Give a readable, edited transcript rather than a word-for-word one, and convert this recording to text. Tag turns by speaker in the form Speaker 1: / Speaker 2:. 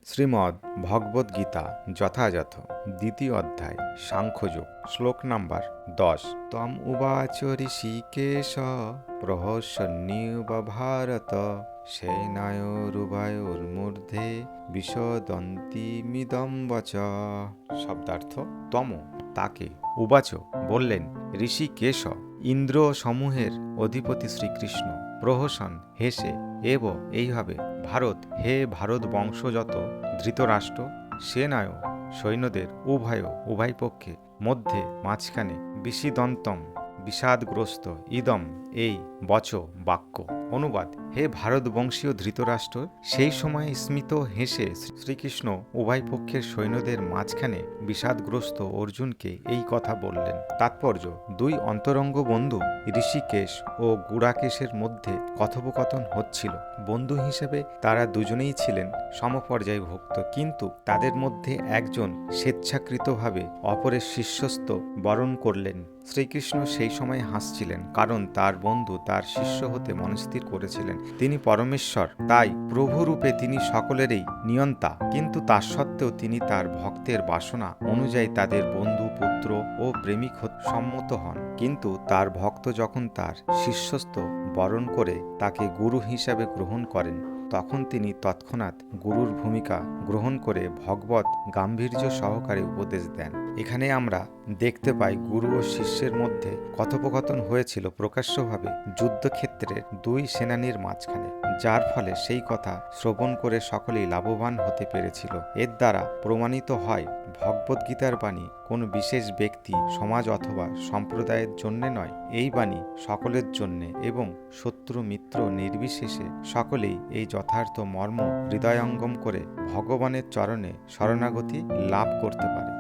Speaker 1: শ্রীমদ্ ভগবদ্গীতা যথাযথ দ্বিতীয় অধ্যায় সাংখ্যযোগ শ্লোক নাম্বার 10। তম উবাচ ঋষিকেশ প্রহসন্নিব ভারত সেনায়োরুভয়োর্মধ্যে বিশদন্তিমিদং বচ। শব্দার্থ তম তাকে, উবাচ বললেন, ঋষিকেশ ইন্দ্র সমূহের অধিপতি শ্রীকৃষ্ণ, প্রহসন হেসে, এব এইভাবে, ভারত হে ভারত বংশযত ধৃতরাষ্ট্র, সেনায় সৈন্যদের উভয় পক্ষে, মধ্যে মাঝখানে, বিষিদন্তম বিষাদগ্রস্ত, ইদম এই, বচ বাক্য। অনুবাদ: হে ভারতবংশীয় ধৃতরাষ্ট্র, সেই সময় স্মিত হেসে শ্রীকৃষ্ণ উভয় পক্ষের সৈন্যদের মাঝখানে বিষাদগ্রস্ত অর্জুনকে এই কথা বললেন। তাৎপর্য: দুই অন্তরঙ্গ বন্ধু ঋষিকেশ ও গুড়াকেশের মধ্যে কথোপকথন হচ্ছিল। বন্ধু হিসেবে তারা দুজনেই ছিলেন সমপর্যায়ভুক্ত, কিন্তু তাদের মধ্যে একজন স্বেচ্ছাকৃতভাবে অপরের শিষ্যস্ত বরণ করলেন। শ্রীকৃষ্ণ সেই সময় হাসছিলেন, কারণ তার বন্ধু তার শিষ্য হতে মনস্থির করেছিলেন। তিনি পরমেশ্বর, তাই প্রভুরূপে তিনি সকলেরই নিয়ন্তা, কিন্তু তা সত্ত্বেও তিনি তার ভক্তের বাসনা অনুযায়ী তাদের বন্ধু, পুত্র ও প্রেমিক সম্মত হন। কিন্তু তার ভক্ত যখন তার শিষ্যস্ত বরণ করে তাকে গুরু হিসাবে গ্রহণ করেন, তখন তিনি তৎক্ষণাৎ গুরুর ভূমিকা গ্রহণ করে ভগবত গাম্ভীর্য সহকারে উপদেশ দেন। এখানে আমরা দেখতে পাই গুরু ও শিষ্যের মধ্যে কথোপকথন হয়েছিল প্রকাশ্যভাবে যুদ্ধক্ষেত্রের দুই সেনানীর মাঝখানে, যার ফলে সেই কথা শ্রবণ করে সকলেই লাভবান হতে পেরেছিল। এর দ্বারা প্রমাণিত হয় ভগবদ্গীতার বাণী কোনো বিশেষ ব্যক্তি, সমাজ অথবা সম্প্রদায়ের জন্য নয়। এই বাণী সকলের জন্যে এবং শত্রু মিত্র নির্বিশেষে সকলেই এই যথার্থ মর্ম হৃদয়ঙ্গম করে ভগবানের চরণে শরণাগতি লাভ করতে পারে।